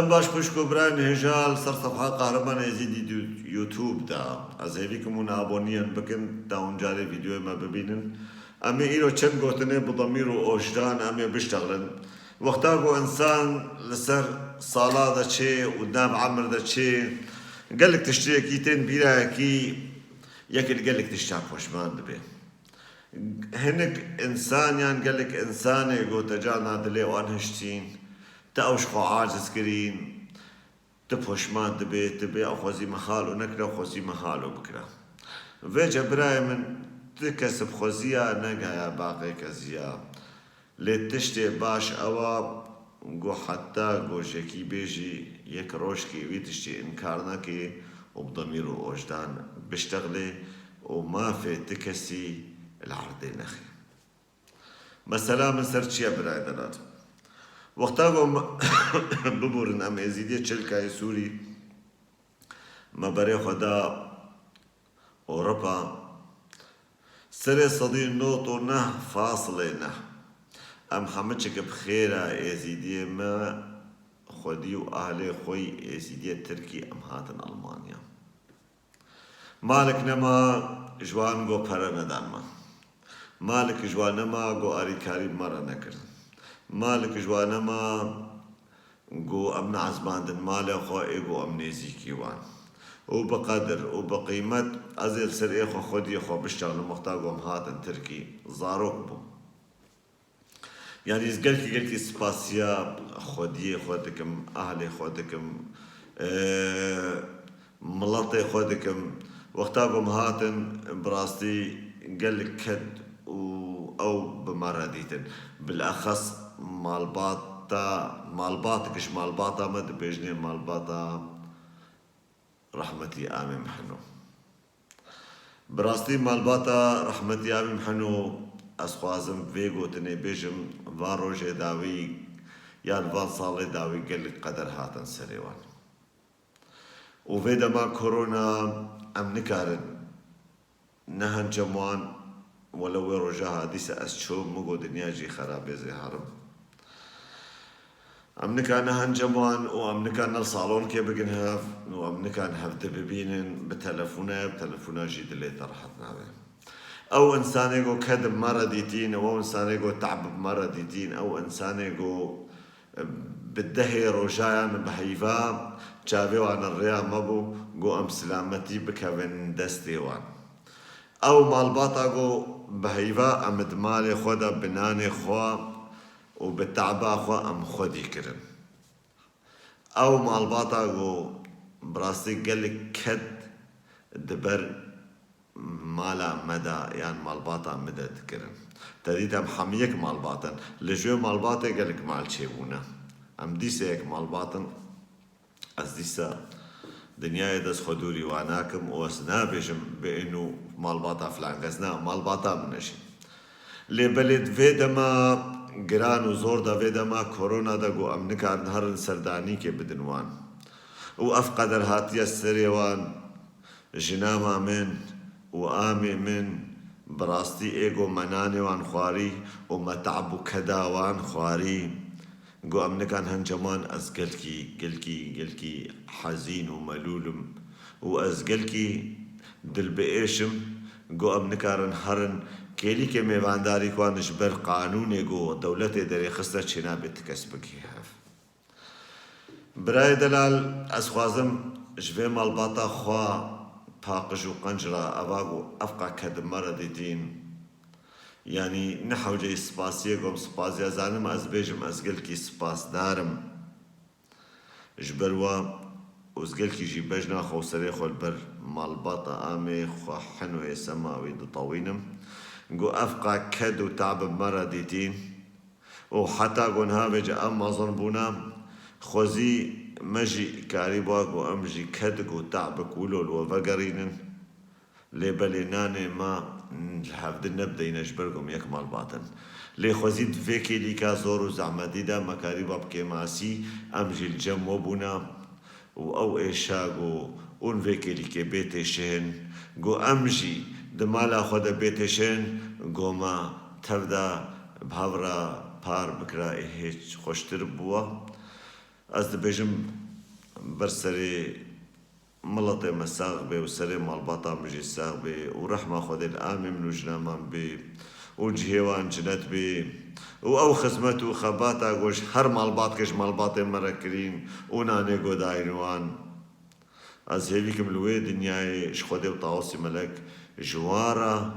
باش خوشکو برای هجال سر صفحه قهرمان ازیدی یوتیوب دا از هیوی کمون آبونیان بکن تا اونجا ویدیو ما ببینن امی ایرو چند گوتنه بضمیر و اوجدان امی بشتغلن وقتا گو انسان لسر صالا دا چه و دام عمر دا چه قالك تشتري كيتين بيراكي ياكل قالك تشتاق وشمان دبي هنك انسان يعني قالك انسان يقول تجانا دلي وانهشتين تأوش عاجز كرين تبوشمان دبي تبي أخوزي محالو نكرا أخوزي محالو بكرا فيجا براي من تكسب خوزيا نقايا باقي كزيا لتشتي باش أوا گو حتی گوشکی بیجی یک روش کی ویتشتی انکارنا کی وبضمير ووجدان بيشتغلي وما في تكسي العرض نخي مثلا من سرتشيا برايدلات وقتا قوم ببورن ام ازيدية شلكاي سوري ما بري خدا اوروبا سري صديق نوتو نه فاصلة نه ام حمدشك بخيرة ازيدية ما خودي واهلي خوي ازيدية تركي ام هاتن المانيا مالك نما جوان گو پرا ندان ما مالك جوان نما گو آریکاری مرا نکر مالك جوان نما گو امن عزباندن مالا خو ايگو ام نيزيكي وان وبقدر وبقيمت ازيل سر ايخو خودي خو بشتغل مختاقو ام هاتن تركي زاروك بو يعني قلكي سباسيا خودي خودكم اهلي خودكم ملطي خودكم وقتاكم هاتن براستي قالك كد او بمراديتن بالاخص مالباطكش مالباطا مد بيجني مالباطا رحمتي امي محنو براستي مالباطا رحمتي امي محنو اسخوازم فيغو تني بيجم فان روجي داوي يان فان صالي داوي قالك قدر هاتن سريوان وفيدا ما كورونا ام نكارن نهن جموان ولو رجاها ديس اسشو مقو دنيا جي خرابي زي هرم ام نكان نهن جموان وام نكان نالصالون كي بقنها وام نكان هفد ببينن بتلفونا جي دلي طرحتنا به او انسان يقو كدب مرة ديتين او انسان يقو تعب مرة ديتين او انسان يقو بالدهي رجايان بحيفا جابيو عن الريا مبو قو ام سلامتي بكوين دستي وان او مالباطا قو بحيفا ام دمالي خودا بناني خوا وبالتعبا خوا ام خودي كرن او مالباطا قو براستي قالك كد دبر مالا مدى يعني مالباطا مدى تكرن تديت ام حميك مالباطن لجو مالباطا قالك مال تشيبونا ام ديسيك مالباطن از ديسا دنيا دس خدوري واناكم واسنا بيجم بانه مالباطا فلان غزنا مالباطا منشي لبلد فيدما جران وزور دا فيدما كورونا دا قو ام نكار نهر سرداني كي بدنوان وافقدر هاتيا السريوان جناما من وآمي من براستي ايغو مناني وان خواري ومتعبو كدا وان خواري قو ام نكان هنجمان از قلكي حزين وملولم واز قلكي دل بئيشم قو ام نكارن هرن كيلي كي ميوانداري كوانش بر قانوني قو دولتي داري خستا چنا بتكسبك هاف براي دلال از خوازم جوه مالباطا خوا باقج وقنجرة أباقو أفقا كد مرة ديدين يعني نحو جاي سباسية قوم سباسية زانم از بيجم از قلكي سباس دارم جبروا وز قلكي جي بجنا خو سري خو البر مالباطا آمي خو حنو يسماوي دو طوينم قو أفقا كد وتعب مرة ديدين وحتى قون هاوجا أما ظنبونا خوزي مجي كاريباق وأمجي كدق وتعبك ولول وفقرين لبليناني ما الحفظ النبدا ينجبركم يكمل باطن لي خوزيد فيكي لي كازور وزعما ديدا مكاريبا بكيماسي أمجي الجم وبنا أو إيشاقو ون فيكي لي كي بيتي شهن قو أمجي دمالا خود بيتي شهن قو ما تبدا بهورا بار بكرا هيج خوشتر بوا از دبیجم برسری ملطي مساغ بي وسلام على البطا مجي ساغ بي ورحمة خذ الآمن من وجنامان بي وجهيوان جنت بي او خزمتو خباتا گوش هر مالبات کش مالبات مرکرین اونانه گو داينوان از هیویکم لوی دنیای شخوده و طاوسی ملک جوارا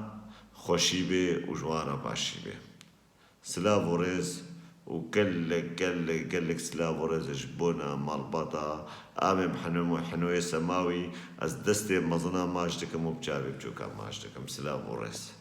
خوشی بي وجوارا باشي بي سلاف ورز وقال لك سلاف ورز جبونا مالبطا آمم حنوية سماوي از دستي مظنا ماجدكم وبجابي بجوكا ماجدكم سلاف ورز